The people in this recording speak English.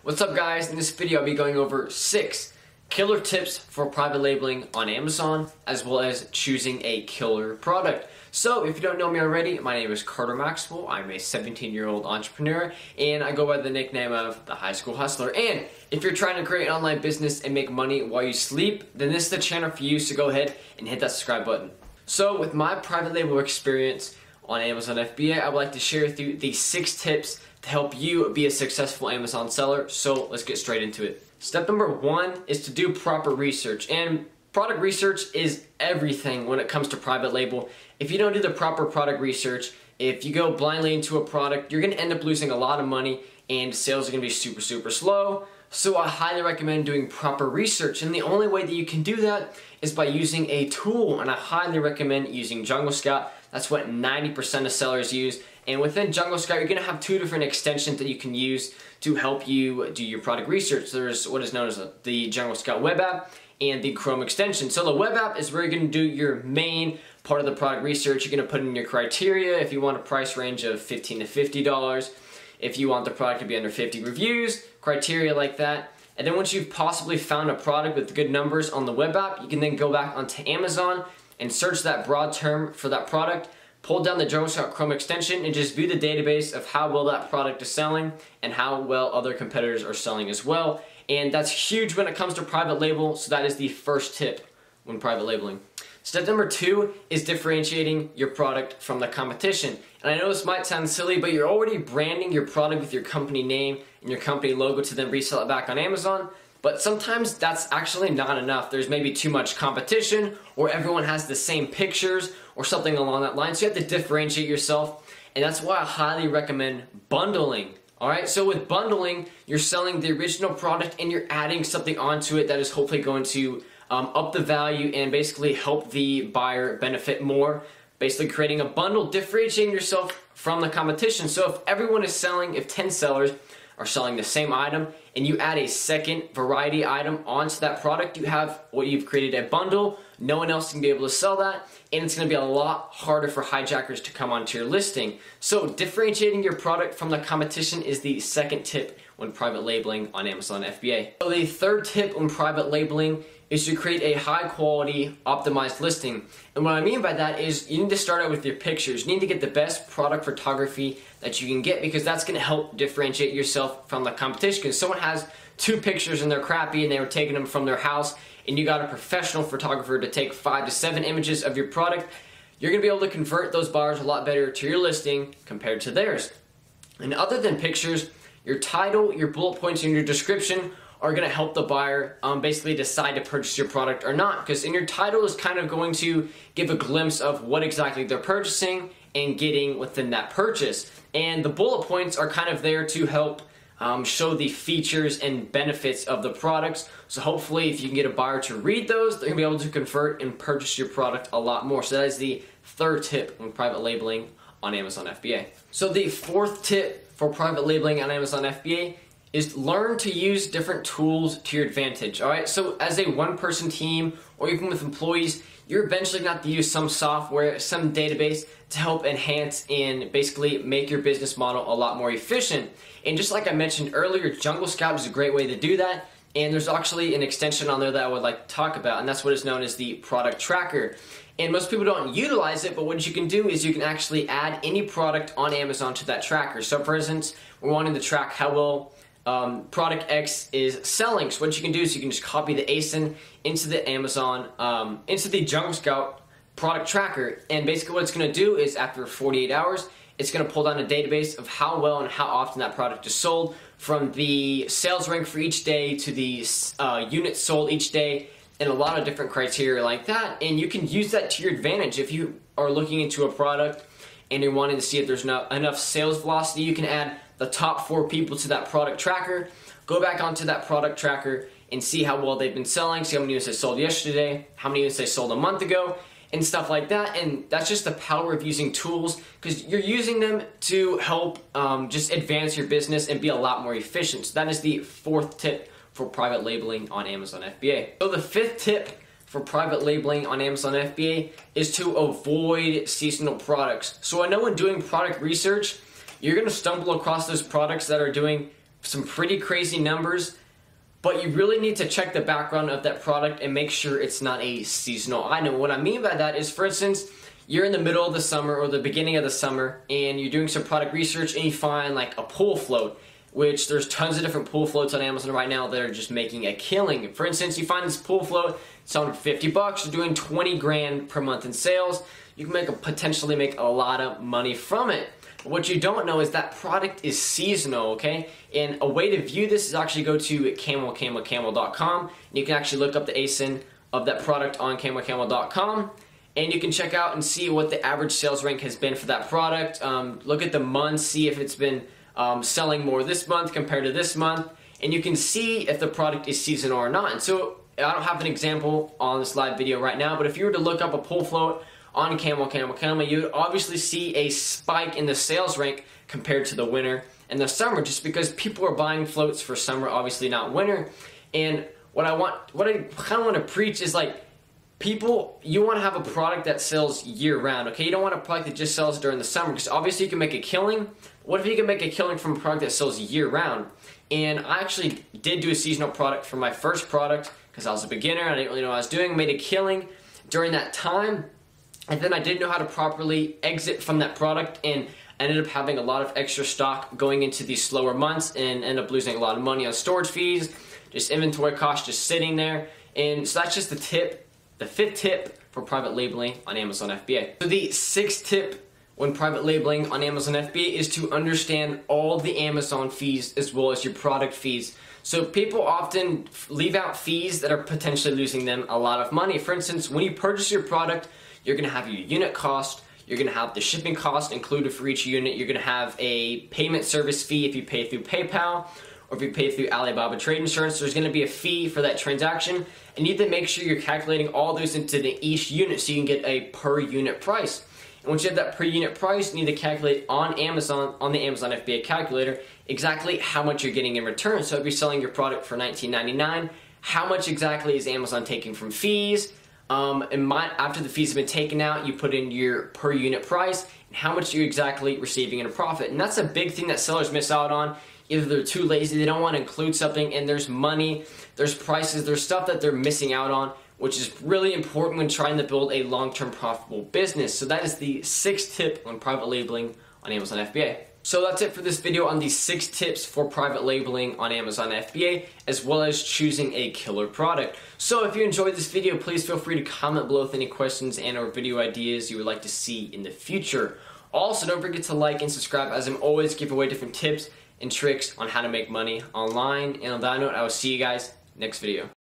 What's up guys? In this video I'll be going over 6 killer tips for private labeling on Amazon as well as choosing a killer product. So if you don't know me already, my name is Carter Maxwell. I'm a 17-year-old entrepreneur and I go by the nickname of the High School Hustler. And if you're trying to create an online business and make money while you sleep, then this is the channel for you, so go ahead and hit that subscribe button. So with my private label experience on Amazon FBA, I would like to share with you the 6 tips to help you be a successful Amazon seller. So let's get straight into it. Step number 1 is to do proper research. And product research is everything when it comes to private label. If you don't do the proper product research, if you go blindly into a product, you're going to end up losing a lot of money and sales are going to be super slow. So I highly recommend doing proper research, and the only way that you can do that is by using a tool, and I highly recommend using Jungle Scout. That's what 90% of sellers use, and within Jungle Scout you're going to have 2 different extensions that you can use to help you do your product research. There's what is known as the Jungle Scout web app and the Chrome extension. So the web app is where you're going to do your main part of the product research. You're going to put in your criteria if you want a price range of $15 to $50. If you want the product to be under 50 reviews, criteria like that. And then once you've possibly found a product with good numbers on the web app, you can then go back onto Amazon and search that broad term for that product, pull down the Jungle Scout Chrome extension, and just view the database of how well that product is selling and how well other competitors are selling as well. And that's huge when it comes to private label, so that is the first tip when private labeling. Step number 2 is differentiating your product from the competition. And I know this might sound silly, but you're already branding your product with your company name and your company logo to then resell it back on Amazon. But sometimes that's actually not enough. There's maybe too much competition, or everyone has the same pictures or something along that line. So you have to differentiate yourself, and that's why I highly recommend bundling. Alright, so with bundling, you're selling the original product and you're adding something onto it that is hopefully going to up the value and basically help the buyer benefit more. Basically creating a bundle, differentiating yourself from the competition. So if everyone is selling, if 10 sellers are selling the same item and you add a second variety item onto that product, you have what you've created, a bundle. No one else can be able to sell that, and it's going to be a lot harder for hijackers to come onto your listing. So differentiating your product from the competition is the second tip when private labeling on Amazon FBA. So the third tip when private labeling is to create a high quality optimized listing. And what I mean by that is you need to start out with your pictures. You need to get the best product photography that you can get, because that's going to help differentiate yourself from the competition. Because someone has 2 pictures and they're crappy and they were taking them from their house, and you got a professional photographer to take 5 to 7 images of your product, you're going to be able to convert those buyers a lot better to your listing compared to theirs. And other than pictures, your title, your bullet points, and your description are going to help the buyer basically decide to purchase your product or not, because in your title is kind of going to give a glimpse of what exactly they're purchasing and getting within that purchase. And the bullet points are kind of there to help show the features and benefits of the products. So hopefully if you can get a buyer to read those, they're going to be able to convert and purchase your product a lot more. So that is the third tip when private labeling on Amazon FBA. So the fourth tip for private labeling on Amazon FBA is learn to use different tools to your advantage. Alright, so as a one-person team or even with employees, you're eventually going to have to use some software, some database to help enhance and basically make your business model a lot more efficient. And just like I mentioned earlier, Jungle Scout is a great way to do that. And there's actually an extension on there that I would like to talk about, and that's what is known as the product tracker. And most people don't utilize it, but what you can do is you can actually add any product on Amazon to that tracker. So for instance, we're wanting to track how well product X is selling. So what you can do is you can just copy the ASIN into the Amazon, into the Jungle Scout product tracker. And basically what it's going to do is after 48 hours, it's going to pull down a database of how well and how often that product is sold, from the sales rank for each day to the units sold each day, and a lot of different criteria like that. And you can use that to your advantage. If you are looking into a product and you're wanting to see if there's enough sales velocity, you can add the top 4 people to that product tracker, go back onto that product tracker and see how well they've been selling, see how many units they sold yesterday, how many units they sold a month ago, and stuff like that. And that's just the power of using tools, because you're using them to help just advance your business and be a lot more efficient. So that is the fourth tip for private labeling on Amazon FBA. So the fifth tip for private labeling on Amazon FBA is to avoid seasonal products. So I know when doing product research, you're going to stumble across those products that are doing some pretty crazy numbers, but you really need to check the background of that product and make sure it's not a seasonal item. What I mean by that is, for instance, you're in the middle of the summer or the beginning of the summer and you're doing some product research and you find like a pool float, which there's tons of different pool floats on Amazon right now that are just making a killing. For instance, you find this pool float, it's on $50, you're doing 20 grand per month in sales. You can potentially make a lot of money from it. But what you don't know is that product is seasonal, okay? And a way to view this is actually go to camel.com, and you can actually look up the ASIN of that product on camel.com, and you can check out and see what the average sales rank has been for that product. Look at the months, see if it's been selling more this month compared to this month, and you can see if the product is seasonal or not. And so I don't have an example on this live video right now, but if you were to look up a pool float on Camel, you would obviously see a spike in the sales rank compared to the winter and the summer, just because people are buying floats for summer, obviously not winter. And what I kind of want to preach is like, people, you want to have a product that sells year round, okay? You don't want a product that just sells during the summer, because obviously you can make a killing. What if you can make a killing from a product that sells year round? And I actually did do a seasonal product for my first product because I was a beginner and I didn't really know what I was doing. Made a killing during that time, and then I didn't know how to properly exit from that product, and ended up having a lot of extra stock going into these slower months and ended up losing a lot of money on storage fees, just inventory costs just sitting there. And so that's just the tip, the 5th tip for private labeling on Amazon FBA. So the 6th tip when private labeling on Amazon FBA is to understand all the Amazon fees as well as your product fees. So people often leave out fees that are potentially losing them a lot of money. For instance, when you purchase your product, you're going to have your unit cost, you're going to have the shipping cost included for each unit, you're going to have a payment service fee if you pay through PayPal, or if you pay through Alibaba Trade Insurance, there's going to be a fee for that transaction. And you need to make sure you're calculating all those into each unit so you can get a per unit price. And once you have that per unit price, you need to calculate on Amazon, on the Amazon FBA calculator, exactly how much you're getting in return. So if you're selling your product for $19.99, how much exactly is Amazon taking from fees? After the fees have been taken out, you put in your per unit price and how much you're exactly receiving in a profit. And that's a big thing that sellers miss out on. Either they're too lazy, they don't want to include something, and there's money, there's prices, there's stuff that they're missing out on, which is really important when trying to build a long-term profitable business. So that is the 6th tip on private labeling on Amazon FBA. So that's it for this video on the 6 tips for private labeling on Amazon FBA, as well as choosing a killer product. So if you enjoyed this video, please feel free to comment below with any questions and or video ideas you would like to see in the future. Also, don't forget to like and subscribe, as I'm always giving away different tips and tricks on how to make money online. And on that note, I will see you guys next video.